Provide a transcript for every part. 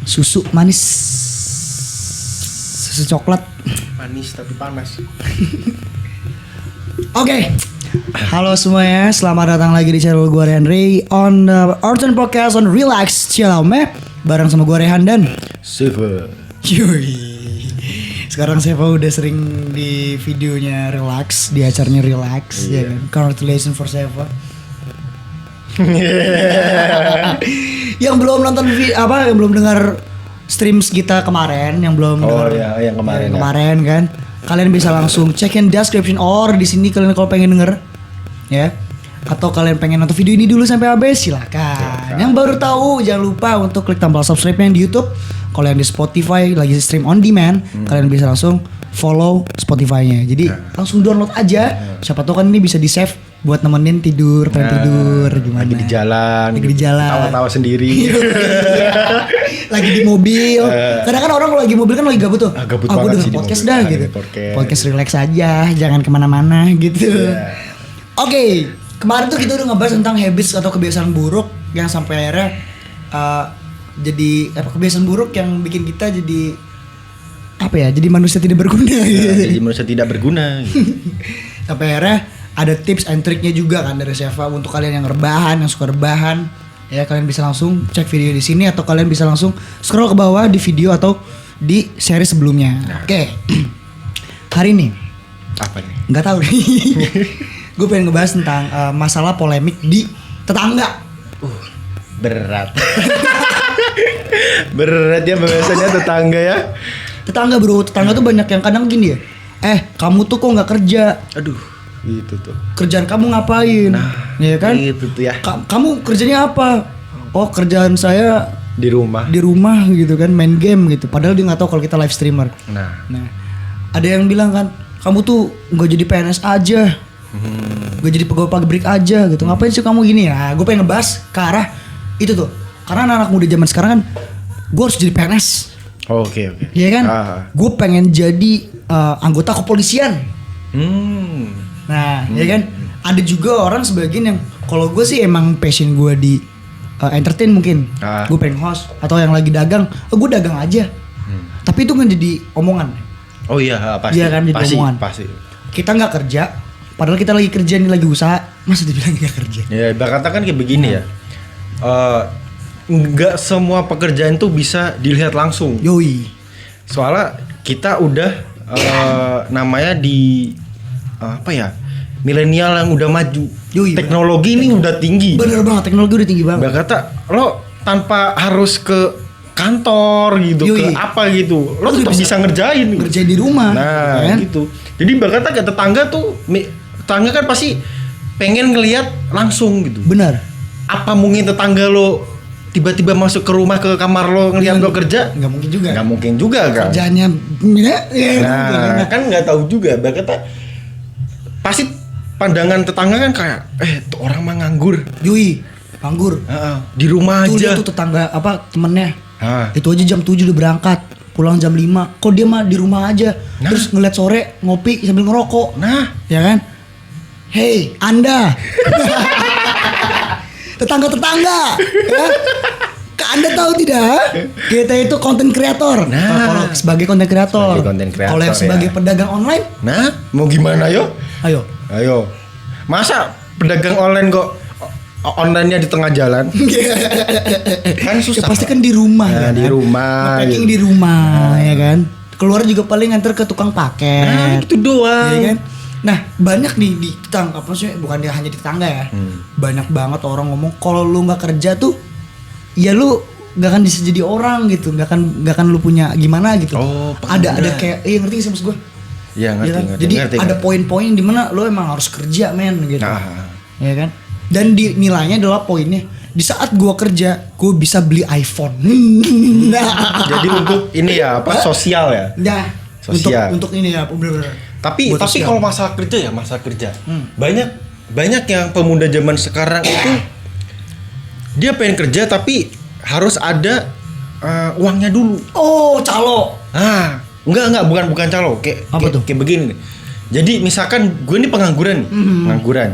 susu manis, susu coklat. Manis tapi panas. Oke. Halo semuanya, selamat datang lagi di channel gue Henry on the Orton Podcast on Relax Cilame bareng sama gue Rehan dan Seva. Yui. Sekarang Seva udah sering di videonya Relax, di acaranya Relax, ya kan? Congratulations for Seva. Yang belum nonton yang belum dengar streams kita kemarin, yang belum dengar yang kemarin kan, kalian bisa langsung check in description or di sini kalian kalau pengen denger ya, atau kalian pengen nonton video ini dulu sampai habis silakan. Yang baru tahu jangan lupa untuk klik tombol subscribe-nya di YouTube. Kalau yang di Spotify lagi stream on demand, kalian bisa langsung follow Spotify-nya. Jadi langsung download aja. Siapa tahu kan ini bisa di-save buat nemenin tidur, pengen tidur gimana. Lagi di jalan. Tawa-tawa sendiri. Lagi di mobil. Kadang kan orang kalau lagi mobil kan lagi gabut tuh. Gabut Aku banget denger sih di podcast mobil. dah Lagi gitu. podcast Relax aja, jangan kemana-mana gitu. Oke, kemarin tuh kita udah ngebahas tentang habits atau kebiasaan buruk yang sampai akhirnya jadi kebiasaan buruk yang bikin kita jadi jadi manusia tidak berguna gitu. Jadi manusia tidak berguna gitu. Sampai akhirnya ada tips and triknya juga kan dari Seva untuk kalian yang rebahan, yang suka rebahan. Ya kalian bisa langsung cek video di sini atau kalian bisa langsung scroll ke bawah di video atau di seri sebelumnya. Oke. Hari ini Apa nih? nggak tahu nih. Gue pengen ngebahas tentang masalah polemik di tetangga. Berat. Berat ya bahasanya tetangga ya. Tetangga bro, tetangga tuh banyak yang kadang gini ya. Kamu tuh kok nggak kerja? Aduh, itu tuh. Kerjaan kamu ngapain? Ya kan? Itu tuh ya. Kamu kerjanya apa? Oh kerjaan saya Di rumah. di rumah gitu kan, main game gitu. Padahal dia nggak tahu kalau kita live streamer. Nah, Ada yang bilang kan, kamu tuh nggak jadi PNS aja, nggak jadi pegawai pabrik aja gitu. Ngapain sih kamu gini ya? Gue pengen ngebahas ke arah itu tuh. Karena anak-anak muda zaman sekarang kan, gue harus jadi PNS. Oke. Iya kan? Gue pengen jadi anggota kepolisian. Nah, ya kan? Ada juga orang sebagian yang kalau gue sih emang passion gue di entertain mungkin. Gue pengen host atau yang lagi dagang, gue dagang aja. Tapi itu kan jadi omongan. Oh iya, pasti. Iya kan, jadi omongan. Pasti. Kita nggak kerja, padahal kita lagi kerja nih, lagi usaha, masa dibilang nggak kerja? Ya, ibaratnya kan kayak begini ya. Nggak semua pekerjaan tuh bisa dilihat langsung. Yoi. Soalnya kita udah namanya di milenial yang udah maju. Yoi, teknologi ini udah tinggi. Bener banget, teknologi udah tinggi banget. Kata lo tanpa harus ke kantor gitu, Yoi. ke apa gitu, lo tetap bisa ngerjain di rumah. Nah, kan? gitu. Jadi kata ke tetangga kan pasti pengen ngelihat langsung gitu. Bener. Apa mungkin tetangga lo tiba-tiba masuk ke rumah, ke kamar lo ngelihat lo kerja? Nggak mungkin juga. Nggak mungkin juga kan. Kerjaannya Kan nggak tahu juga. Kata pasti pandangan tetangga kan kayak tuh orang mah nganggur. Yoi, nganggur. Di rumah Tuh aja. dia tuh tetangga temennya. Ah. Itu aja jam 7 udah berangkat, pulang jam 5. Kok dia mah di rumah aja. Terus ngeliat sore ngopi sambil ngerokok. Nah, ya kan? Hey, Anda. Tetangga-tetangga, ya? Anda tahu tidak? Kita itu content creator. Nah, kalau sebagai content creator. Kalau yang sebagai pedagang online, mau gimana yo? Ayo. Masa pedagang online kok online-nya di tengah jalan? Kan susah. Ya pasti kan di rumah. Nah, di rumah. Packing di rumah, ya kan? Keluar juga paling nganter ke tukang paket. Nah, itu doang. Ya kan? Nah, banyak nih di tetangga, bukan dia hanya di tetangga ya. Banyak banget orang ngomong kalau lu nggak kerja tuh, ya lu nggak akan bisa jadi orang gitu, nggak akan lu punya gimana gitu. Ada kayak, ngerti sih maksud gue? Iya ngerti, Ya kan? ngerti. Jadi ngerti, ada poin-poin di mana lu emang harus kerja men gitu. Nah. Ya kan? Dan nilainya adalah poinnya di saat gua kerja, gua bisa beli iPhone. Jadi untuk ini ya sosial ya. Nah, Sosial. Untuk ini ya bener-bener. Tapi kalau masalah kerja. Banyak yang pemuda zaman sekarang itu dia pengen kerja tapi harus ada uangnya dulu. Oh, calo. Enggak, bukan calo. Kayak begini nih. Jadi misalkan gue ini pengangguran nih, pengangguran.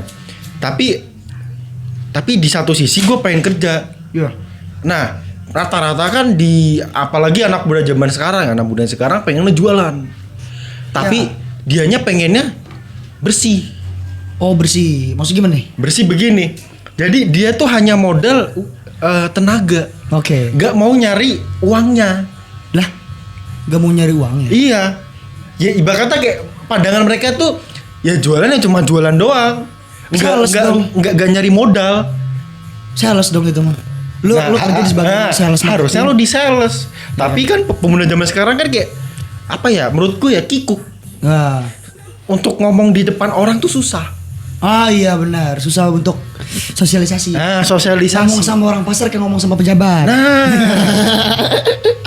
Tapi di satu sisi gue pengen kerja. Iya. Nah, rata-rata kan apalagi anak muda sekarang pengen jualan. Tapi dianya pengennya bersih. Oh bersih, maksudnya gimana nih? Bersih begini. Jadi dia tuh hanya modal tenaga. Oke. Gak mau nyari uangnya. Lah, gak mau nyari uangnya? Iya. Ya ibaratnya kayak pandangan mereka tuh ya jualannya cuma jualan doang. Enggak nyari modal. Sales dong itu mah. Lu kerja di sebagai sales. Harusnya lu di sales. Tapi kan pemuda zaman sekarang kan kayak apa ya? Menurutku ya kikuk. Nah. Untuk ngomong di depan orang tuh susah. Ah iya benar, susah untuk sosialisasi. Nah, sosialisasi. Ngomong sama orang pasar kayak ngomong sama pejabat. Nah,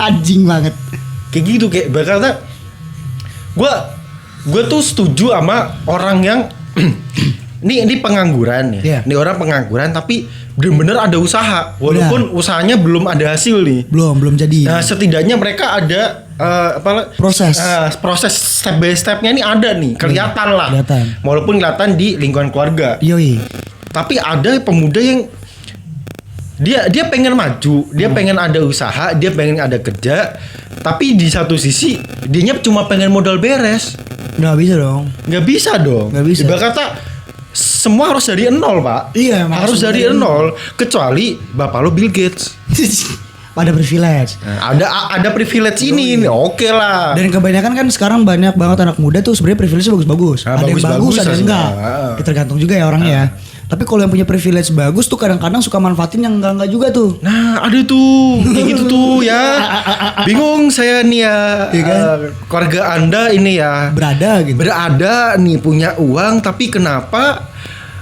anjing banget. Kayak gitu kayak berkata gue tuh setuju sama orang yang ini pengangguran ya. Yeah. Ini orang pengangguran tapi benar-benar ada usaha walaupun usahanya belum ada hasil nih. Belum jadi. Nah, setidaknya mereka ada proses step by stepnya ini ada nih, kelihatan lah. Kelihatan. Walaupun kelihatan di lingkungan keluarga. Yoi. Tapi ada pemuda yang dia pengen maju, dia pengen ada usaha, dia pengen ada kerja, tapi di satu sisi dianya cuma pengen modal beres. Nggak bisa dong. Nggak bisa dong. Nggak bisa. Ibarat kata semua harus dari nol, Pak. Iya, harus dari nol. Kecuali bapak lo Bill Gates. Pada privilege. Nah, ada privilege ini, oke lah. Dan kebanyakan kan sekarang banyak banget anak muda tuh sebenarnya privilege bagus-bagus. Nah, ada yang bagus, ada yang enggak. Ya, tergantung juga ya orangnya ya. Tapi kalau yang punya privilege bagus tuh kadang-kadang suka manfaatin yang enggak juga tuh. Nah, ada tuh kayak gitu tuh ya. Bingung saya nih ya. Iya kan? Keluarga Anda ini ya. Berada nih punya uang tapi kenapa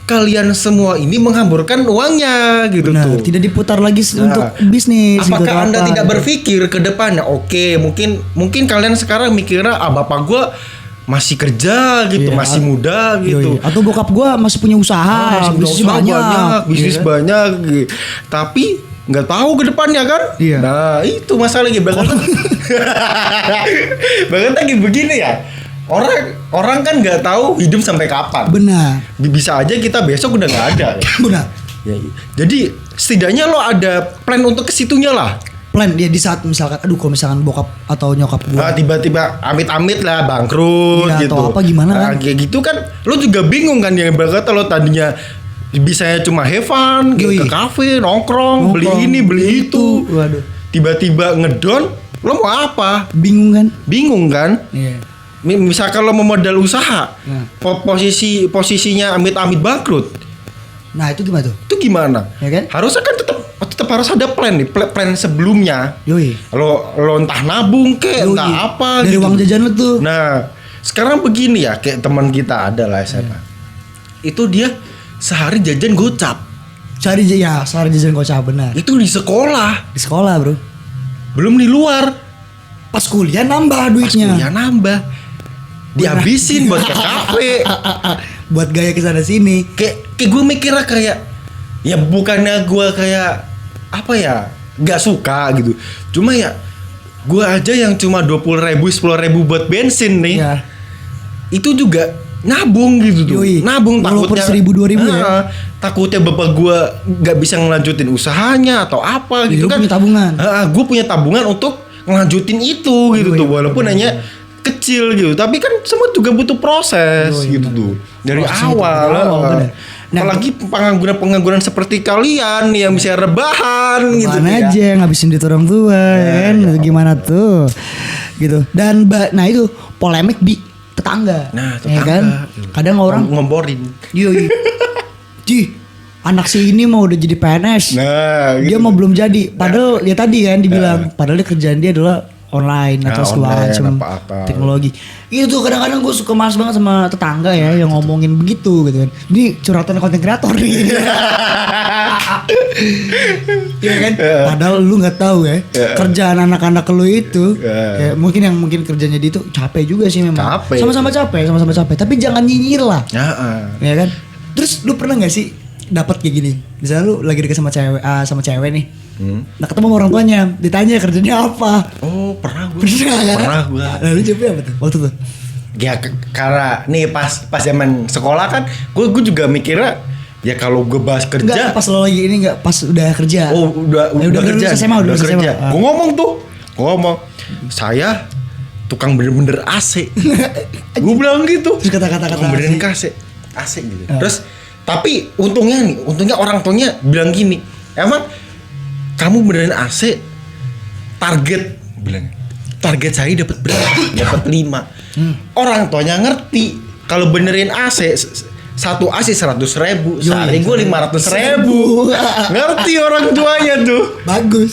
kalian semua ini menghamburkan uangnya gitu. Benar, tuh. tidak diputar lagi untuk bisnis. Apakah gitu, Anda tidak gitu. berpikir ke depannya? Oke, mungkin kalian sekarang mikirnya bapak gua masih kerja gitu, Iya, masih muda gitu. Atau bokap gua masih punya usaha, bisnis banyak, bisnis banyak gitu. Tapi nggak tahu ke depannya kan? Iya. Nah, itu masalahnya bahkan lagi begini ya. Orang kan nggak tahu hidup sampai kapan. Benar. Bisa aja kita besok udah nggak ada. Benar. Ya, jadi setidaknya lo ada plan untuk kesitunya lah. Plan dia di saat misalkan, kalau misalkan bokap atau nyokap gua tiba-tiba amit-amit lah bangkrut ya, gitu. Atau apa gimana kan? Kayak gitu kan, lo juga bingung kan yang berkata lo tadinya bisanya cuma have fun, ke kafe, nongkrong, beli ini, beli itu. Waduh. Tiba-tiba ngedon, lo mau apa? Bingung kan? Iya. Misalkan lo mau modal usaha, posisinya amit-amit bangkrut. Nah itu gimana tuh? Itu gimana? Ya kan? Harusnya kan tetap harus ada plan nih, plan sebelumnya. Yoi. Lo entah nabung entah apa dari gitu. uang jajan lo tuh. Nah, sekarang begini ya, kayak teman kita ada lah SMA. Itu dia sehari jajan gocap. Sehari jajan gocap, benar. Itu di sekolah. Di sekolah, Bro. Belum di luar. Pas kuliah nambah duitnya. Dihabisin buat ke kafe. Buat gaya kesana sini. Kayak gue mikirnya kayak ya bukannya gue kayak apa ya nggak suka gitu. Cuma ya gue aja yang cuma 20.000 10.000 buat bensin nih. Ya. Itu juga nabung gitu tuh. Yoi. Nabung takutnya 1.000 2.000 ya. Takutnya bapak gue nggak bisa ngelanjutin usahanya atau apa gitu kan. Punya tabungan. Gue punya tabungan untuk ngelanjutin itu gitu tuh walaupun hanya kecil gitu, tapi kan semua juga butuh proses gitu tuh dari awal. Nah, apalagi pengangguran seperti kalian yang bisa rebahan gitu aja ya. Ngabisin duit orang tua ya kan. Gimana tuh gitu. Dan nah itu polemik di tetangga. Nah, ya kan? Kadang orang ngomporin. Iya. Anak si ini mau udah jadi PNS. Nah, dia mau belum jadi. Padahal ya tadi kan dibilang padahal dia kerjaan dia adalah online atau segala macam teknologi. Itu tuh kadang-kadang gue suka males banget sama tetangga ya yang ngomongin begitu gitu kan. Ini curhatan konten kreator nih. Iya kan? Padahal lu nggak tahu ya kerjaan anak-anak lu itu. Ya, mungkin kerjanya dia itu capek juga sih memang. Sama-sama capek. Tapi jangan nyinyir lah. Ya kan? Terus lu pernah nggak sih dapat kayak gini? Misalnya lu lagi deket sama cewek nih. Nah ketemu sama orang tuanya, ditanya kerjanya apa? Oh pernah gue. Pernah gue. Lalu jawabnya apa tuh waktu itu? Ya karena nih pas zaman sekolah kan, gue juga mikirnya Ya kalau gue bahas kerja. Enggak pas lo lagi ini enggak pas udah kerja. Oh udah kerja. Udah kerja. SMA. Gue ngomong tuh. Saya tukang bener-bener AC. Gue bilang gitu. Terus kata-kata benerin AC gitu. Terus tapi untungnya orang tuanya bilang gini. Emang kamu benerin AC target saya dapat berapa? Dapat 5. Orang tuanya ngerti kalau benerin AC satu AC 100.000, sehari gue 500.000. Ngerti orang tuanya tuh.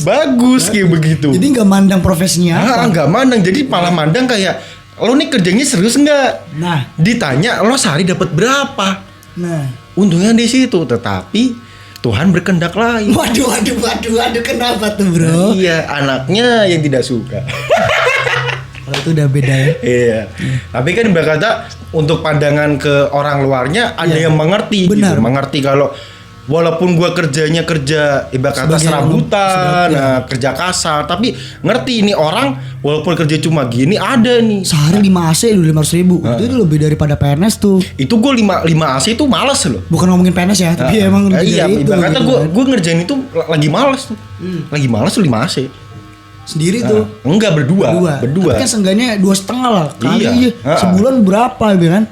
Bagus kayak begitu. Jadi nggak mandang profesinya apa? Nggak mandang, jadi malah mandang kayak lo nih kerjanya serius nggak? Nah, ditanya lo sehari dapat berapa? Nah, untungnya di situ, tetapi Tuhan berkehendak lain. Waduh, kenapa tuh bro? Iya, anaknya yang tidak suka. Kalau itu udah beda ya. Iya. Tapi kan berkata untuk pandangan ke orang luarnya ada yang mengerti. Benar. Gitu. Mengerti kalau walaupun gua kerjanya kerja ibarat kata serabutan, kerja kasar, tapi ngerti ini orang walaupun kerja cuma gini ada nih. Sehari 5 AC dulu 500.000. Itu lebih daripada PNS tuh. Itu gue 5 AC itu males loh. Bukan ngomongin PNS ya, tapi emang iya, itu. Ibarat kata gitu gue ngerjain itu lagi males tuh. Lagi males tuh 5 AC. Sendiri tuh. Enggak berdua. Tapi kan seenggaknya 2,5 lah. Kali Iya. Sebulan berapa gitu kan?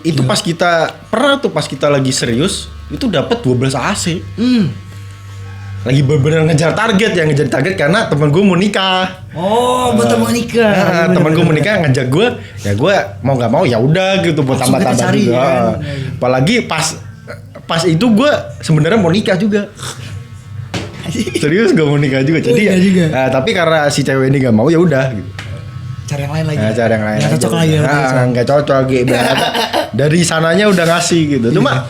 Itu pas kita lagi serius itu dapat 12 AC. Lagi bener-bener ngejar target karena teman gue mau nikah. Oh, buat mau nikah. Teman gue mau nikah ngajak gue, ya gue mau nggak mau ya udah gitu buat tambah-tambah juga. Kan? Apalagi pas itu gue sebenarnya mau nikah juga. Serius gak mau nikah juga. Jadi ya, tapi karena si cewek ini gak mau ya udah gitu. Cari yang lain lagi. Cari yang lain. Gak cocok lagi. Gak cocok gitu. Dari sananya udah ngasih gitu. Cuma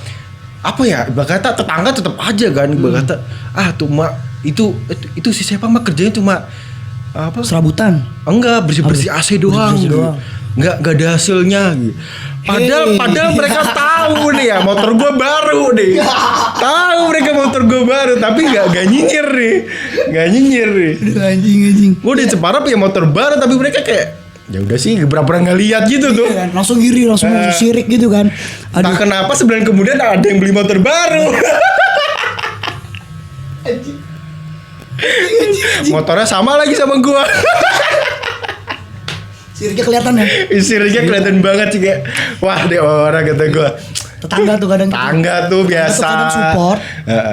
apa ya? Ibarat kata tetangga tetap aja kan. Ibarat kata tuh mak itu si siapa mah kerjanya cuma apa? Serabutan. Enggak, bersih-bersih AC doang. Gitu. Enggak ada hasilnya gitu. Padahal mereka tahu nih ya motor gue baru nih. Tahu mereka motor gue baru tapi enggak nyinyir nih. Anjing. Gue udah Jepara punya motor baru tapi mereka kayak ya udah sih berapa nggak lihat gitu tuh. Kan? Langsung iri, langsung sirik gitu kan. Entah kenapa sebulan kemudian ada yang beli motor baru. Motornya sama lagi sama gue. Siriknya kelihatan ya? Siriknya kelihatan banget sih kayak wah deh orang kata gue. Tetangga tuh kadang Tetangga tuh biasa. Kadang support,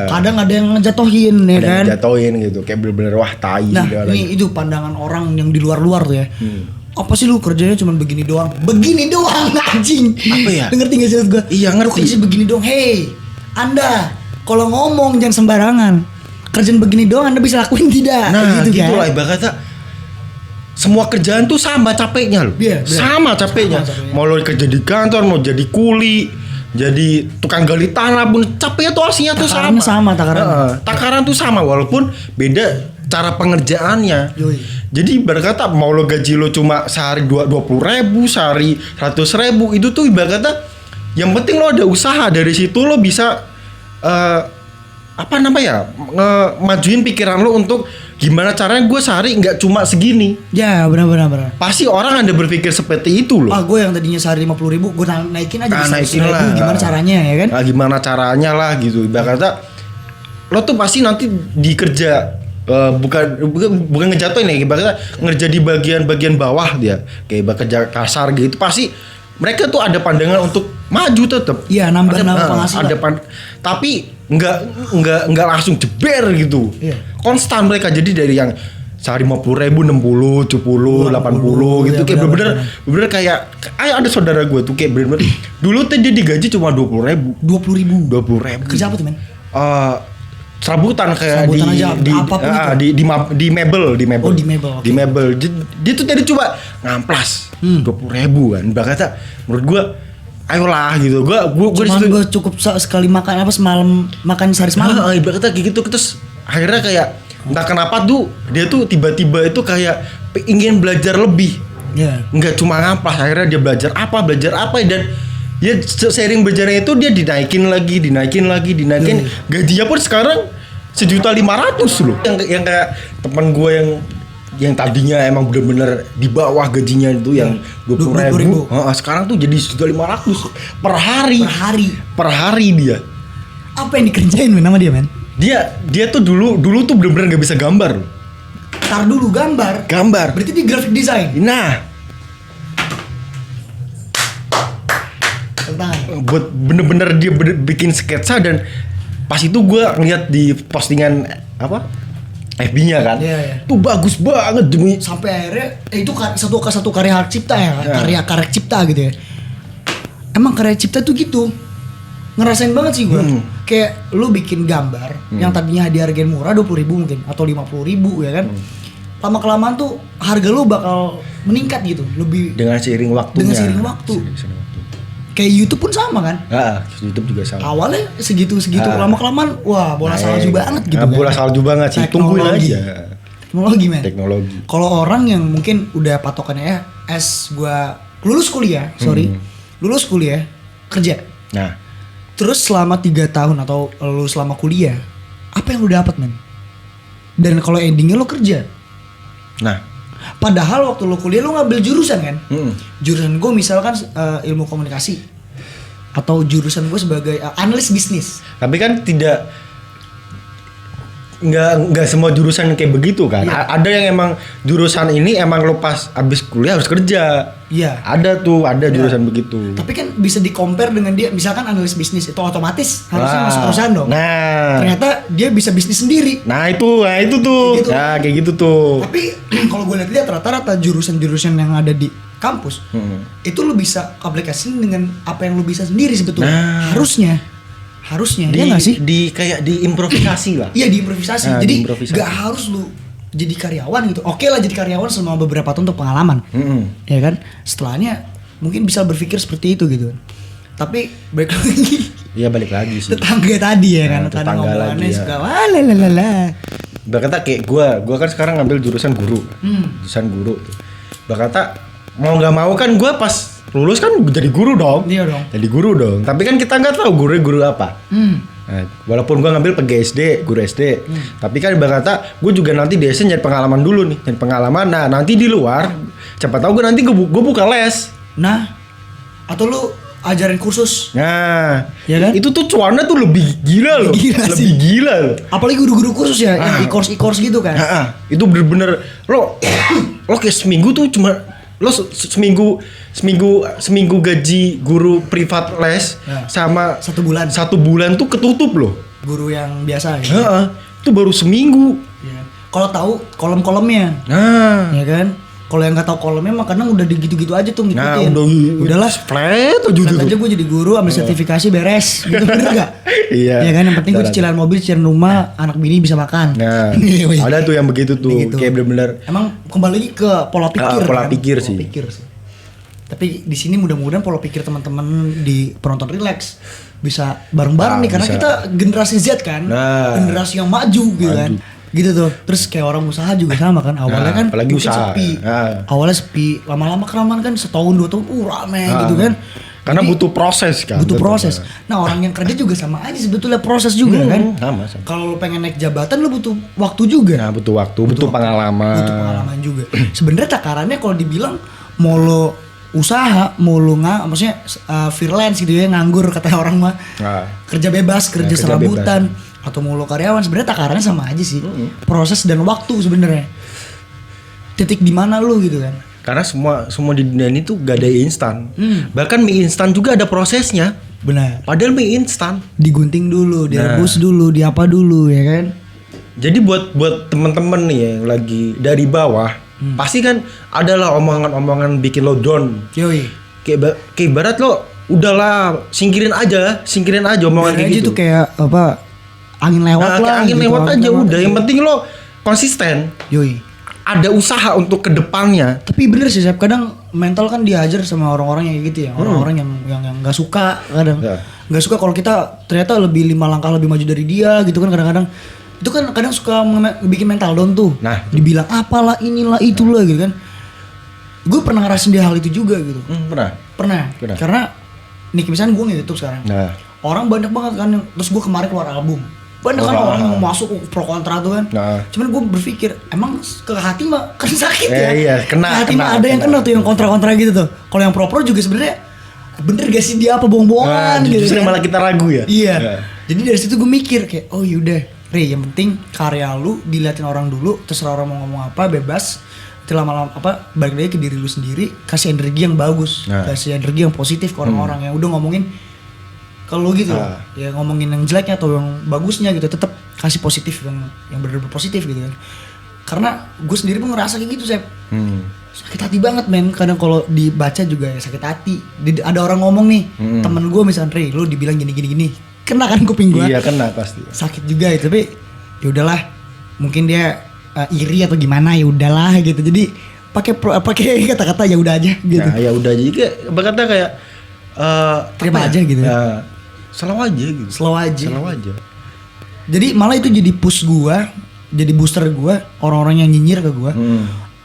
kadang ada yang ngejatohin ya kan? Ngejatohin gitu, kayak bener-bener wah tai. Nah ini itu pandangan orang yang di luar-luar tuh ya. Apa sih lu kerjanya cuma begini doang? Begini doang anjing. Apa ya? Lu ngerti gak sih gue? Iya ngerti. Lu kerja begini doang. Hey, Anda kalau ngomong jangan sembarangan. Kerjaan begini doang Anda bisa lakuin tidak? Nah gitu kan? lah ibarat kata semua kerjaan tuh sama capeknya loh. Sama capeknya. Mau lo kerja di kantor, mau jadi kuli, jadi tukang gali tanah pun capeknya tuh aslinya tuh sama. Takaran tuh sama walaupun beda cara pengerjaannya. Jadi berkata mau lo gaji lo cuma sehari 20.000, sehari 100.000 itu tuh ibarat kata yang penting lo ada usaha dari situ lo bisa majuin pikiran lo untuk gimana caranya gue sehari nggak cuma segini. Ya benar. Pasti orang ada berpikir seperti itu loh. Gue yang tadinya sehari 50.000 gue naikin aja naikin lah. Gimana caranya ya kan? Gimana caranya lah gitu. Ibarat kata lo tuh pasti nanti dikerja bukan ngejatuhin ya, ibarat kata ngerja di bagian bawah dia kayak kerja kasar gitu pasti mereka tuh ada pandangan untuk maju tetap. Iya nambah penghasilan. Tapi nggak langsung jeber gitu. Iya. Konstan mereka jadi dari yang sehari 50.000, 60, 70, 80 gitu kayak bener-bener kayak ada saudara gue tuh kayak bener-bener dulu tuh dia digaji cuma 20.000. 20.000. Kerja apa tuh men? Serabutan kayak di mebel. Oh di mebel. Di mebel. Dia tuh tadi coba ngamplas 20.000 kan. Kata menurut gue ayolah gitu. Gue cukup sekali makan semalam makan sehari semalam. Ibaratnya kayak gitu terus akhirnya kayak entah kenapa tuh dia tuh tiba-tiba itu kayak ingin belajar lebih. Nggak cuma ngamplas, akhirnya dia belajar apa dan ya sering belajarnya itu dia dinaikin lagi. Gajinya pun sekarang 1.500.000 loh. Yang kayak teman gue yang tadinya emang bener-bener di bawah gajinya itu yang 20.000. Sekarang tuh jadi 1.500.000 per hari dia. Apa yang dikerjain men sama dia men? Dia tuh dulu tuh bener-bener gak bisa gambar. Tar dulu gambar. Berarti di graphic design. Nah, buat bener-bener dia bikin sketsa dan pas itu gue ngeliat di postingan apa FB-nya kan, tuh bagus banget demi sampai akhirnya itu satu karya hak cipta ya, karya cipta gitu ya. Emang karya cipta tuh gitu, ngerasain banget sih gue. Kayak lu bikin gambar yang tadinya dihargain murah 20.000 mungkin atau 50.000 ya kan. Lama kelamaan tuh harga lu bakal meningkat gitu, lebih dengan seiring waktunya. Kayak YouTube pun sama kan? YouTube juga sama. Awalnya segitu lama kelamaan wah bola salju banget gitu. Bola salju banget sih. Tungguin aja. Teknologi men. Teknologi. Kalau orang yang mungkin udah patokannya ya, gua lulus kuliah, lulus kuliah kerja. Nah, terus selama 3 tahun atau lu selama kuliah, apa yang lu dapat men? Dan kalau endingnya lu kerja. Nah. Padahal waktu lu kuliah lu ngambil jurusan kan? Jurusan gue misalkan ilmu komunikasi atau jurusan gue sebagai analis bisnis. Tapi kan nggak semua jurusan kayak begitu kan? Iya. Ada yang emang jurusan ini emang lo pas abis kuliah harus kerja. Iya. Ada jurusan begitu. Tapi kan bisa di-compare dengan dia misalkan analis bisnis itu otomatis harusnya masuk perusahaan dong. Nah, ternyata dia bisa bisnis sendiri. Nah itu tuh. Gitu. Nah kayak gitu tuh. Tapi kalau gue lihat rata-rata jurusan-jurusan yang ada di kampus itu lo bisa aplikasiin dengan apa yang lo bisa sendiri sebetulnya. Nah. Harusnya ya nggak sih? Kayak diimprovisasi lah. Iya diimprovisasi. Nah, jadi nggak harus lu jadi karyawan gitu. Oke lah jadi karyawan selama beberapa tahun untuk pengalaman, ya kan. Setelahnya mungkin bisa berpikir seperti itu gitu. Tapi balik lagi. Iya balik lagi sih. Tetangga tadi ya kan. Tetangga lagi ya. Segala lalala. Berkata kayak gue kan sekarang ngambil jurusan guru, jurusan guru. Berkata mau nggak mau kan gue pas lulus kan jadi guru dong. Iya dong. Jadi guru dong. Tapi kan kita nggak tahu guru apa. Nah, walaupun gue ngambil PGSD, guru SD. Tapi kan berkata gue juga nanti di SD nyari pengalaman dulu nih. Nyari pengalaman. Nah nanti di luar. Siapa tahu gue nanti gue buka les. Nah. Atau lu ajarin kursus. Nah. Ya kan? Itu tuh cuannya tuh lebih gila loh. Lebih gila loh. Apalagi guru-guru kursus ya. Yang e-course gitu kan. Itu bener-bener. Lo kayak seminggu tuh cuma. Lo seminggu gaji guru privat les sama 1 bulan. 1 bulan tuh ketutup loh. Guru yang biasa ya. Itu baru seminggu. Ya. Kalau tahu kolom-kolomnya. Nah, ya kan? Kalau yang nggak tahu kolomnya mah kadang udah gitu-gitu aja tuh ngikutin. Nah, udahlah flat aja gue jadi guru ambil sertifikasi beres gitu bener gak? Iya. Ya kan yang penting gue cicilan mobil, cicilan rumah, anak bini bisa makan. Nah, ada tuh yang begitu tuh. Begitu. Kayak bener-bener. Emang kembali lagi ke pola pikir. Pola pikir sih. Tapi di sini mudah-mudahan pola pikir teman-teman di penonton relax bisa bareng-bareng nih karena kita generasi Z kan, generasi yang maju gitu kan. Gitu tuh. Terus kayak orang usaha juga sama kan. Awalnya kan apalagi usaha sepi. Awalnya sepi, lama-lama keramaan kan setahun 2 tahun rame gitu kan. Karena jadi, butuh proses kan. Butuh proses. Nah, orang yang kerja juga sama aja sebetulnya proses juga kan. Sama. Kalau lu pengen naik jabatan lu butuh waktu juga. Nah, butuh waktu, butuh pengalaman. Butuh pengalaman juga. Sebenarnya takarannya kalau dibilang mau lo usaha, mau lo maksudnya freelance gitu ya, nganggur kata orang mah. Kerja bebas, kerja serabutan. Atau mau lo karyawan sebenarnya takarannya sama aja sih. Proses dan waktu sebenarnya. Titik di mana lu gitu kan. Karena semua di dunia ini tuh gak ada instan. Bahkan mie instan juga ada prosesnya. Benar. Padahal mie instan digunting dulu, direbus dulu, diapa dulu ya kan. Jadi buat teman-teman nih yang lagi dari bawah, pasti kan adalah omongan-omongan bikin lo down. Yoi. Kayak ibarat lo udahlah singkirin aja omongan kayak gitu. Itu kayak apa? Angin lewat lah. Angin gitu, lewat aja udah. Yang penting lo konsisten. Yoi. Ada usaha untuk kedepannya. Tapi bener sih, Sep. Kadang mental kan diajar sama orang-orang yang gitu ya. Orang-orang yang nggak suka kadang. Nggak suka kalau kita ternyata lebih 5 langkah lebih maju dari dia gitu kan kadang-kadang. Itu kan kadang suka bikin mental down tuh. Nah, dibilang apalah inilah itulah gitu kan. Gue pernah ngerasain dia hal itu juga gitu. Pernah. Karena nih misalnya gue nge-YouTube sekarang. Orang banyak banget kan, terus gue kemarin keluar album. Banyak kan orang yang mau masuk pro kontra tuh kan. Cuman gue berpikir, emang ke hati mah kan sakit ya. Iya, ke hati mah ada yang kena tuh yang kontra-kontra gitu tuh. Kalau yang pro juga sebenarnya bener gak sih dia apa bohong-bohongan gitu justru kan. malah kita ragu ya. Iya. Ya. Jadi dari situ gue mikir kayak oh yaudah Re, yang penting karya lu diliatin orang dulu, terserah orang mau ngomong apa bebas. Nanti lama-lama balik lagi ke diri lu sendiri, kasih energi yang bagus, kasih energi yang positif ke orang-orang yang udah ngomongin kalau gitu loh. Ya ngomongin yang jeleknya atau yang bagusnya gitu, tetap kasih positif yang benar-benar positif gitu kan. Karena gue sendiri pun ngerasa kayak gitu, Sep. Sakit hati banget men, kadang kalau dibaca juga ya sakit hati. Ada orang ngomong nih, temen gue misalkan Re, lu dibilang gini. Kena kan kuping gue. Iya kena pasti. Sakit juga itu, tapi ya udahlah. Mungkin dia iri atau gimana, ya udahlah gitu. Jadi pakai kata-kata ya udah aja gitu. Nah, ya udah aja berkata kayak terima aja gitu. Ya, slow aja gitu. Slow aja. Jadi malah itu jadi push gue, jadi booster gue, orang-orang yang nyinyir ke gue.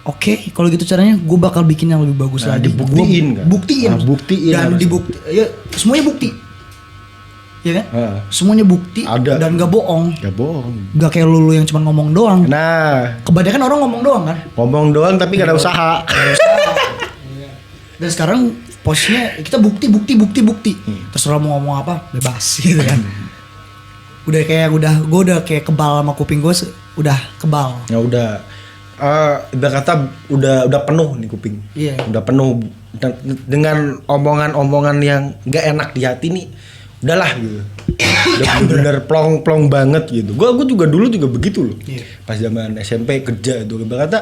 Oke, kalau gitu caranya gue bakal bikin yang lebih bagus lagi. Dibuktiin kan? Buktiin. Buktiin. Dan ya semuanya bukti. Ya kan? Semuanya bukti ada. Dan gak bohong. Gak kayak lu yang cuma ngomong doang. Nah, kebanyakan orang ngomong doang kan? Ngomong doang tapi gak ada usaha. Dan sekarang posnya kita bukti. Terserah mau ngomong apa, bebas gitu kan. Gue udah kayak kebal sama kuping gue, udah kebal. Ya udah. Ibarat kata udah penuh nih kuping. Iya. Udah penuh dengan omongan-omongan yang gak enak di hati nih. Udahlah gitu. Udah bener plong banget gitu. Gue juga dulu juga begitu loh. Iya. Pas zaman SMP kerja itu ibarat kata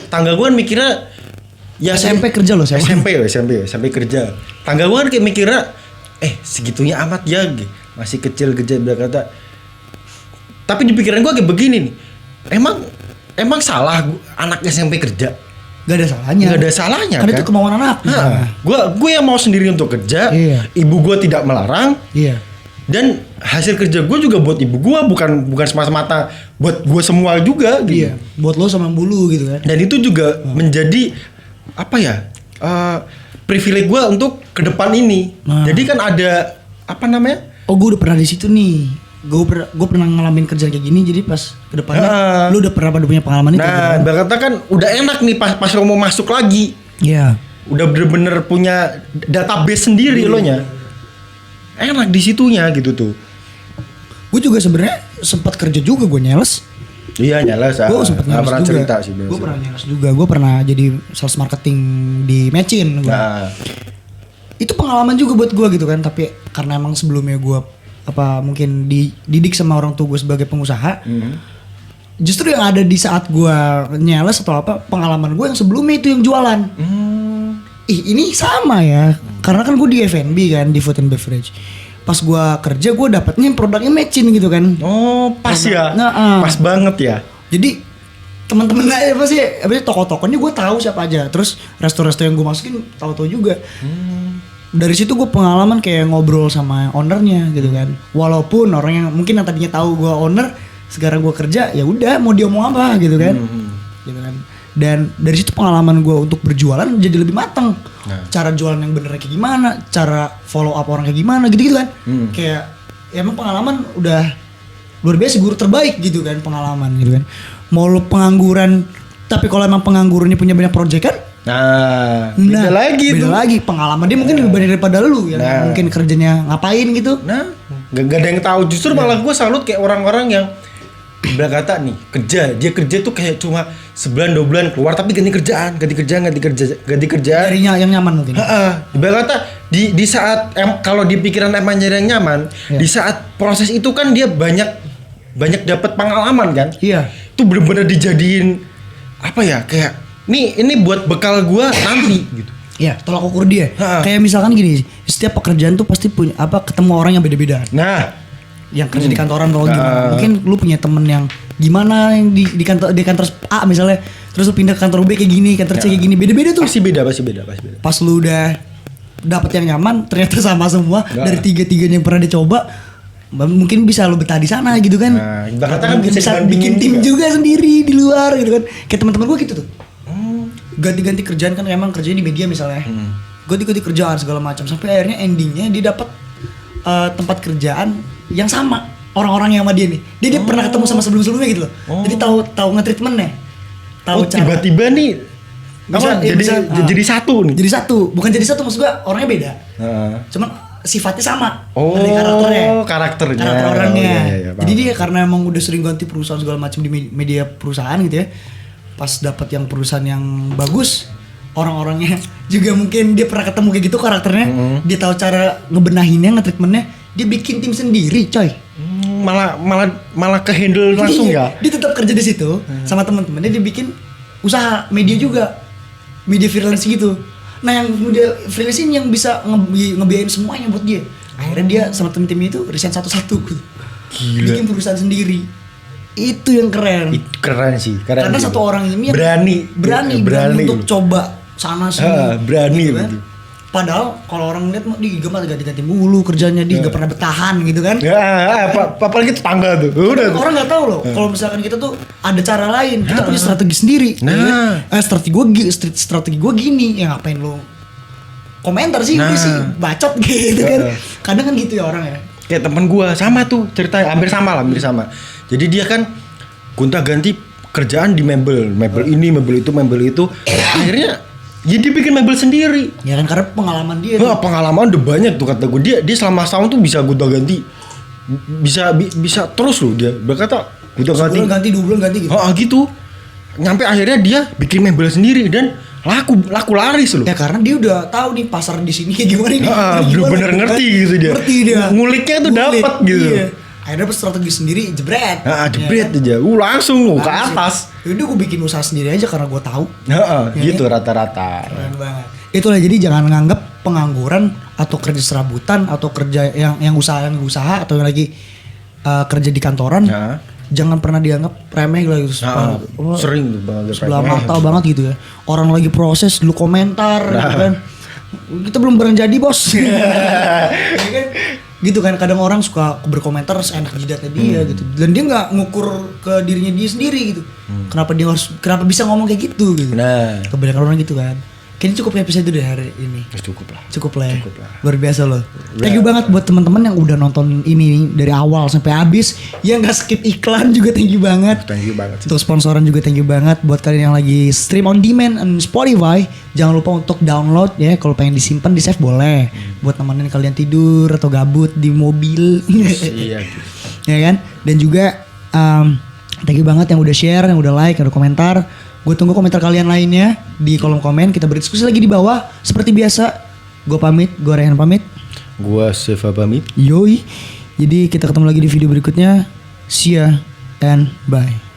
tangga gue kan mikirnya ya SMP kerja loh saya. SMP kerja. Tangga gue kan kayak mikirnya segitunya amat ya gitu. Masih kecil kerja ibarat kata. Tapi di pikiran gue kayak begini nih. Emang salah anak SMP kerja? Gak ada salahnya. Kan itu kemauan anak. Gue yang mau sendiri untuk kerja. Iya. Ibu gue tidak melarang. Iya. Dan hasil kerja gue juga buat ibu gue, bukan semata-mata buat gue semua juga gitu. Iya. Buat lo sama bulu gitu kan. Dan itu juga menjadi apa ya? Privilege gue untuk ke depan ini. Jadi kan ada apa namanya? Oh, gue udah pernah di situ nih. Gue pernah ngalamin kerjaan kayak gini, jadi pas kedepannya lu udah pernah punya pengalaman itu. Nah, berarti kan udah enak nih pas lo mau masuk lagi. Iya. Udah bener-bener punya database sendiri lo nya. Enak di situnya gitu tuh. Gue juga sebenarnya sempat kerja juga, gue nyales. Iya nyales. Gue sempat nyales pernah juga. Cerita sih. Gue pernah nyales juga. Gue pernah jadi sales marketing di Mecin. Nah. Itu pengalaman juga buat gue gitu kan. Tapi karena emang sebelumnya gue mungkin dididik sama orang tua gue sebagai pengusaha. Justru yang ada di saat gue nyales atau pengalaman gue yang sebelumnya itu yang jualan. Ini sama ya, karena kan gue di F&B kan, di food and beverage. Pas gue kerja gue dapetnya produknya Mecin gitu kan. Oh pas ya, pas banget ya. Jadi teman-teman apa sih toko-tokonya gue tahu siapa aja. Terus resto-resto yang gue masukin tahu-tahu juga. Dari situ gue pengalaman kayak ngobrol sama ownernya gitu kan. Walaupun orang yang mungkin yang tadinya tahu gue owner, sekarang gue kerja, ya udah mau dia ngomong apa gitu kan. Gitu kan. Dan dari situ pengalaman gue untuk berjualan jadi lebih matang. Cara jualan yang bener kayak gimana, cara follow up orang kayak gimana gitu-gitu kan. Kayak ya emang pengalaman udah luar biasa, guru terbaik gitu kan pengalaman gitu kan. Mau lu pengangguran, tapi kalau emang penganggurannya punya banyak project kan, beda lagi pengalaman dia mungkin lebih banyak daripada lu yang mungkin kerjanya ngapain gitu. Gak ada yang tahu. Justru malah gue salut kayak orang-orang yang berkata nih dia kerja tuh kayak cuma sebulan 2 bulan keluar tapi ganti kerjaan. Nyarinya yang nyaman mungkin. Berkata di saat kalau di pikiran emang nyari yang nyaman, di saat proses itu kan dia banyak dapat pengalaman kan. Iya. Itu benar-benar dijadiin apa ya, kayak ini buat bekal gua nanti gitu. Iya, tolak ukur dia. Kayak misalkan gini, setiap pekerjaan tuh pasti punya ketemu orang yang beda-beda. Nah, yang kerja di kantoran atau gimana. Mungkin lu punya temen yang gimana yang di kantor A misalnya, terus lu pindah ke kantor B kayak gini, kantor C kayak gini, beda-beda tuh. Pasti beda. Pas lu udah dapet yang nyaman, ternyata sama semua dari tiga-tiganya yang pernah dicoba, mungkin bisa lu betah di sana gitu kan. Bahkan kan bisa bikin tim juga sendiri di luar gitu kan. Kayak teman-teman gue gitu tuh. Ganti-ganti kerjaan kan, emang kerjanya di media misalnya. Ganti-ganti kerjaan segala macam sampai akhirnya endingnya dia dapat tempat kerjaan yang sama orang-orang yang sama dia nih. Dia pernah ketemu sama sebelum-sebelumnya gitu loh. Jadi tahu nge-treatmentnya. Tiba-tiba nih Jadi satu nih. Jadi satu, bukan jadi satu, maksud gua orangnya beda. Cuman sifatnya sama. Dari karakter orangnya. Iya, jadi dia karena emang udah sering ganti perusahaan segala macam di media perusahaan gitu ya. Pas dapat yang perusahaan yang bagus, orang-orangnya juga mungkin dia pernah ketemu kayak gitu karakternya. Dia tahu cara ngebenahinnya, nge-treatmentnya. Dia bikin tim sendiri, coy. Malah ke handle langsung ya. Dia tetap kerja di situ sama teman-temannya, dia bikin usaha media juga. Media freelance gitu. Nah, yang media freelance ini yang bisa ngebiayain semuanya buat dia. Akhirnya dia sama tim-timnya itu resign satu-satu. Gila. Bikin perusahaan sendiri. Itu yang keren. Itu keren sih. Karena satu orang ini berani untuk coba sana sini. Berani gitu kan. Padahal kalau orang lihat dia gak ganti-ganti mulu kerjanya, dia gak pernah bertahan gitu kan. Apalagi tetangga tuh. Udah tuh. Orang gak tahu loh kalau misalkan kita tuh ada cara lain, kita punya strategi sendiri. Strategi gue gini, ya ngapain lo komentar sih, udah sih bacot gitu kan. Kadang kan gitu ya orang ya. Kayak temen gue sama tuh ceritanya, hampir sama. Jadi dia kan gonta-ganti kerjaan di mebel ini, mebel itu. Akhirnya ya dia bikin mebel sendiri. Ya kan karena pengalaman dia. Pengalaman udah banyak tuh kata gue. Dia selama setahun tuh bisa gonta-ganti. Bisa terus loh dia. Berkata gonta-ganti. Sebulan ganti, 2 bulan ganti gitu. Gitu. Nyampe akhirnya dia bikin mebel sendiri dan laku laris loh. Ya karena dia udah tahu nih pasar di sini kayak gimana nih. Bener ngerti gitu dia. Ngerti dia. Nguliknya tuh dapat gitu. Iya. Akhirnya dapet strategi sendiri, jebret. Jebret aja. Langsung ke atas. Yaudah gue bikin usaha sendiri aja karena gue tahu. Gitu rata-rata. Keren banget. Itulah, jadi jangan nganggap pengangguran atau kerja serabutan atau kerja yang usaha atau yang lagi kerja di kantoran. Jangan pernah dianggap remeh lah gitu. Sering tuh banget. Sebelah mata banget gitu ya. Orang lagi proses lu komentar gitu kan. Kita belum bareng jadi bos. Ya kan? Gitu kan, kadang orang suka berkomentar seenak jidatnya dia gitu, dan dia nggak ngukur ke dirinya dia sendiri gitu. Kenapa bisa ngomong kayak gitu gitu. Kebanyakan orang gitu kan. Kayaknya cukup episode deh hari ini. Cukup lah. Luar biasa loh. Thank you banget buat teman-teman yang udah nonton ini dari awal sampai habis. Yang nggak skip iklan juga thank you banget. Untuk sponsoran juga thank you banget. Buat kalian yang lagi stream on demand on Spotify, jangan lupa untuk download ya. Kalau pengen disimpan di save boleh. Buat nemenin kalian tidur atau gabut di mobil. Iya. Ya kan. Dan juga thank you banget yang udah share, yang udah like, yang udah komentar. Gue tunggu komentar kalian lainnya di kolom komen. Kita berdiskusi lagi di bawah seperti biasa. Gue pamit, gue Rehan pamit. Gue Seva pamit. Yoi. Jadi kita ketemu lagi di video berikutnya. See ya and bye.